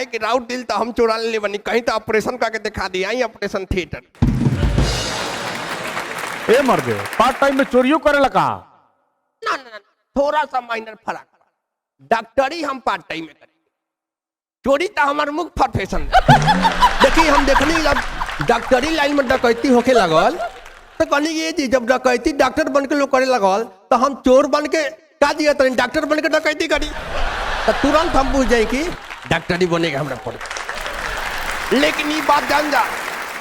काहे कि राउत दिल तो हम चुरा ले बनी कहीं तो ऑपरेशन करके दिखा दिया ही ऑपरेशन थिएटर। ए मर्दे पार्ट टाइम में चोरियों करे लगा? ना ना ना थोड़ा सा माइनर फर्क। डॉक्टरी हम पार्ट टाइम में करें, चोरी तो हमारे मुख्य प्रोफेशन। देखिए हम देखनी जब डॉक्टरी लाइन में डकैती होके लगल तो कहनी ये जी जब डकैती डॉक्टर बन के लोग करे लगल तो हम चोर बन के का दिया तो डॉक्टर बन के डकैती करी तो तुरंत हम बुझ जाए कि डॉक्टरी बनेगा हमरा पड़े। लेकिन ये बात जान जा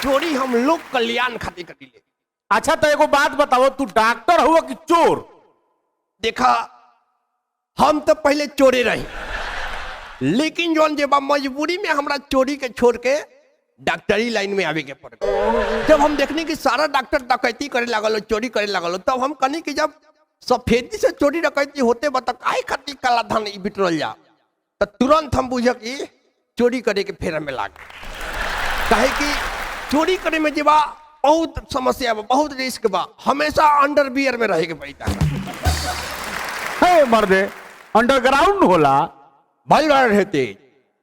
चोरी हम लोग कल्याण खातिर करी ले। अच्छा तो एगो बात बताओ, तू डॉक्टर हुआ कि चोर? देखा हम तो पहले चोरे रही, लेकिन जोन जब मजबूरी में हमरा चोरी के छोड़ के डॉक्टरी लाइन में आवे के पड़ गए। जब हम देखने की सारा डॉक्टर डकैती करे लगल चोरी करे लगल तब हम कहनी कि जब सफेदी से चोरी डकैती होते बता काहे खातिर काला धन बिटरल जा तो तुरंत हम बुझ कि चोरी करे के फेर में लाग। काहे कि चोरी करे में जेबा बहुत समस्या बा, बहुत रिस्क बा, हमेशा अंडरवियर में रहे के पड़ता है। मर्दे अंडरग्राउंड होला भल रहते।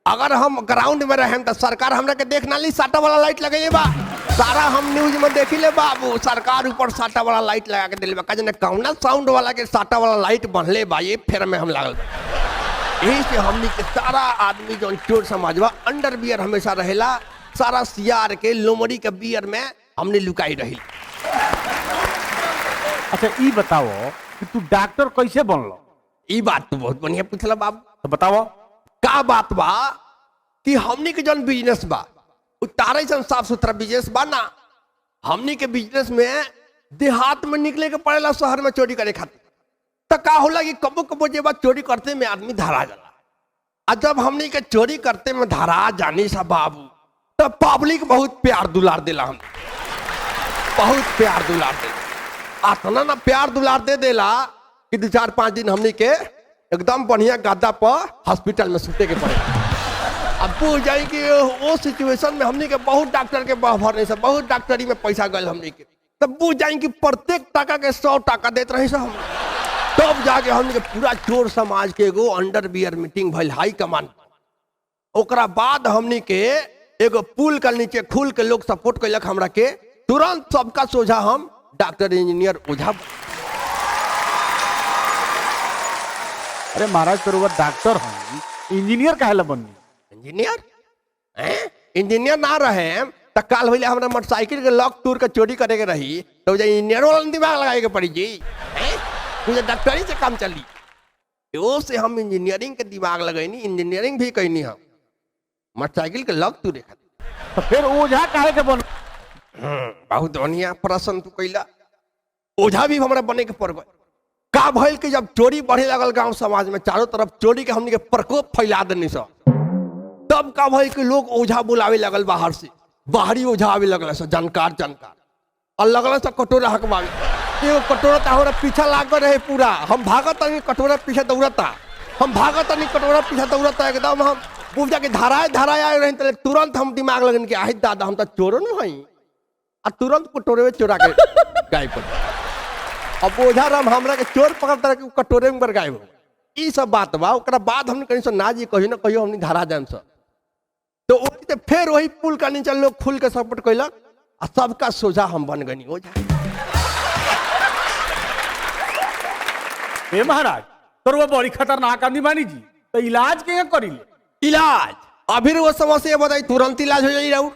अगर हम ग्राउंड में रहे तो सरकार हमरा के देख ना ली साटा वाला लाइट लगे बा, सारा हम न्यूज में देखी ले बाबू सरकार ऊपर साटा वाला लाइट लगा के दिले बा। कजने कौना साउंड वाला के साटा वाला लाइट बनले बा ये फेर में हम लागल। यही से हमनी के सारा आदमी जो चोर समाज बा अंडरवियर हमेशा रहेला, सारा सियार के लोमड़ी के बियर में हमने लुकाई रही। अच्छा ई बताओ कि तू डॉक्टर कैसे बनलो? ई बात तो बहुत बढ़िया पूछला बाबू। तो बताओ का बात बा कि हमनी के जौन बिजनेस बा उतारे साफ सुथरा बिजनेस बा ना। हमनी के बिजनेस में देहात में निकले के पड़ेला शहर में चोरी करे खातिर तो का होला कि कबो कबो जे बात चोरी करते में आदमी धरा जाला। और जब हमनी के चोरी करते में धरा जानी सा बाबू तो पब्लिक बहुत प्यार दुलार देला, हम बहुत प्यार दुलार देला। आतना ना प्यार दुलार दे देला कि 2-4-5 दिन हमनी के एकदम बढ़िया गद्दा पर हॉस्पिटल में सुते के पड़े। अब पूछ जाए कि वो सिचुएशन में हमने के बहुत डॉक्टर के भरने से बहुत डॉक्टरी में पैसा गए हमने के तब पूछ जाए कि प्रत्येक टका के 100 टका देते रहे हम। तब जाके हमने के पूरा चोर समाज के एगो अंडरवियर मीटिंग भइल हाई कमांड। ओकरा बाद हमने के एगो पुल के नीचे खुल के लोग सपोर्ट कैलक हमरा के, तुरंत सबका सोझा हम डॉक्टर इंजीनियर ओझा। अरे महाराज तो डॉक्टर हम इंजीनियर काहे बननी? इंजीनियर इंजीनियर ना रहे तो काल भले हमरा मोटरसाइकिल के लॉक टूर के चोरी करे के रही तो इंजीनियर वाला दिमाग लगाए के पड़ी जी। मुझे डॉक्टरी से काम चली वो से हम इंजीनियरिंग के दिमाग लगैनी, इंजीनियरिंग भी कैनी हम मोटरसाइकिल के लॉक टूरे खातिर। तो फिर ओझा काहे के बन? बहुत बढ़िया प्रश्न तू कैला। ओझा भी हमरा बने के पड़ गए। का भइल कि जब चोरी बढ़े लगल गांव समाज में चारों तरफ चोरी के हमने के प्रकोप फैला देनी सब तब का भइल कि लोग ओझा बुलावे लगल बाहर से, बाहरी ओझा आवे लगल से जानकार और लगल से कटोरा हकवावे। एगो कटोरा तो हमारा पीछा लागल रहे पूरा, हम भागत नहीं कटोरा पीछे दौड़ता, हम भागत नहीं कटोरा पीछे दौड़ता एकदम। हम पूछा कि धाराए आए रहे तो तुरंत हम दिमाग लगन के आहे दादा हम तो चोरो नहीं हई और तुरंत कटोरे में चोरा के गायब कर। अब ओझा राम हमरा के चोर पकड़ता के कटोरे में गायब हो। ई सब बात बा। ओकरा बाद हमने कहीं से ना जी कहियो ना कहियो हमने धारा जान सब तो फिर वही पुल का नीचे लोग खुल के सपोर्ट कैलक और सबका सोझा हम बन गनी ओझा। ए महाराज तो वो बड़ी खतरनाक आदमी बानी जी, तो इलाज के करी ले? इलाज अभी वो समस्या बताई तुरंत इलाज हो जाई रहू।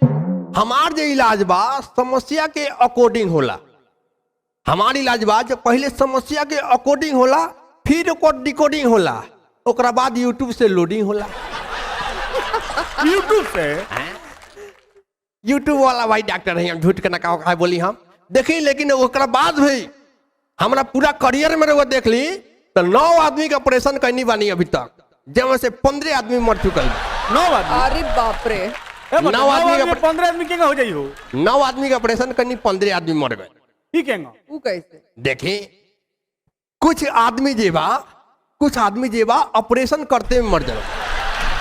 हमार जो इलाज बा समस्या के अकॉर्डिंग होला। हमार इलाज बा जो पहले समस्या के अकॉर्डिंग होला फिर ओकर डिकोडिंग होला ओकरा बाद यूट्यूब से लोडिंग होला। यूट्यूब से? यूट्यूब वाला भाई डॉक्टर है, हम झूठ के ना बोली हम देखी। लेकिन ओकरा बाद भी हमारा पूरा करियर में वो देख ली तो 9 आदमी का ऑपरेशन करनी बानी अभी तक, जब से 15 आदमी मर चुकल। 9 आदमी? अरे बाप रे। 9 आदमी का 15 आदमी के हो जाई हो? 9 आदमी का ऑपरेशन करनी 15 आदमी मर गए। ठीक है ना? वो कैसे? देखी कुछ आदमी जेबा ऑपरेशन करते में मर जाला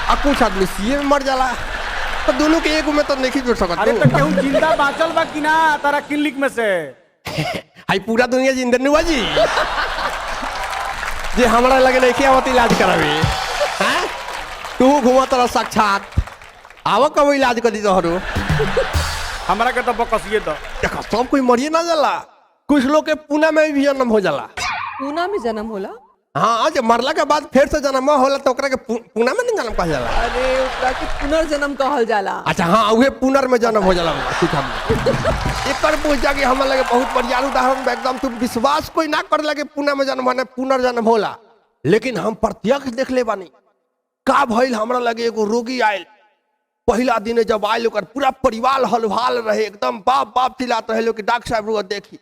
और कुछ आदमी सीए में मर जाला तो दोनों के एक में तो नहीं जुड़ सकता। अरे तो केहू जिंदा बाचल बा कि ना तारा क्लिनिक में से? हाई पूरा दुनिया जिंदा नहीं हुआ जी जे हमारा लगे नहीं क्या इलाज करावे हैं। तू घुमा तरह साक्षात आवा कब इलाज कर दी तोहरो। हमरा के तो बकसिए दो। देखो सब कोई मरिए ना जाला, कुछ लोग के पुणे में भी जन्म हो जाला। पूना में जन्म होला? हाँ, जब मरला के बाद फिर से जन्म होला तो ओकरा के पुणे में नहीं जन्म कहल जाला। अरे ओकरा के पुनर्जन्म कहल जाला। अच्छा हाँ, उहे पुनर में जन्म हो जाला। ठीक है, एकर पूछा कि हमरा लगे बहुत बढ़िया उदाहरण बा, एकदम तुम विश्वास कोई ना कर लगे पुणे में जन्म होने पुनर्जन्म होला, लेकिन हम प्रत्यक्ष देख ले बानी। का भइल, हमरा लगे एगो रोगी आयल, पहला दिन जब आयल ओकर पूरा परिवार हलवाल रहे, एकदम बाप बाप चिल्लाते रहे लोग कि डॉक्टर साहब रुआ देखी।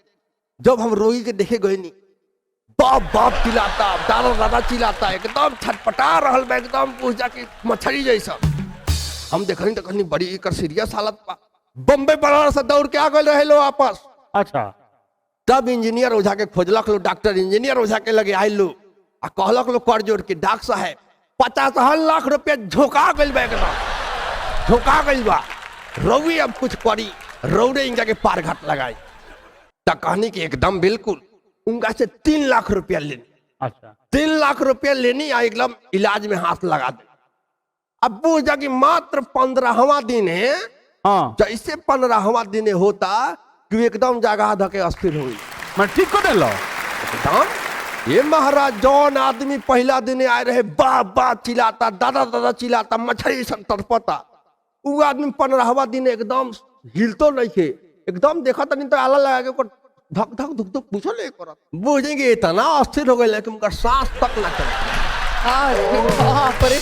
जब हम रोगी के देखे गए नी, बाप बाप चिल्लाता, दादा दादा चिल्लाता, एकदम छटपटा रहल बा, एकदम पूछा कि मछली जैसा। हम देखनी तो कहनी बड़ी एकर सीरियस हालत बा। बम्बे बनारस से दौड़ के आ गए रहे लो वापस। अच्छा। तब इंजीनियर ओझा के खोजलक लो, डॉक्टर इंजीनियर ओझा के लगे आयल लो आ कहलक लो कर जोड़ के डॉक्टर साहब 55 लाख रुपया झोंका गइल बा, एकदम झोंका गइल बा। रउए अब कुछ करी, रौड़े इनका के पार घाट लगाई। तो कहनी कि एकदम बिल्कुल उनका से 3 लाख रुपया लेनी। अच्छा। 3 लाख रुपया लेनी आ एकदम इलाज में हाथ लगा दे। अब वो जाके मात्र 15वां दिन है, हाँ जैसे 15वां दिन होता कि एकदम जगह धके अस्थिर हुई। मैं ठीक कर देलो। एकदम ये महाराज जौन आदमी पहला दिन आए रहे बाप बाप चिल्लाता, दादा दादा चिल्लाता, मछली सब तड़पता, वो आदमी 15वां दिन एकदम हिलतो नहीं थे, एकदम देखा तो नहीं तो आला लगा के ओकर धक धक धुक धुक पूछो ले करत। बुझेंगे इतना अस्थिर हो गए कि उनका सांस तक ना चले। अरे बाप रे।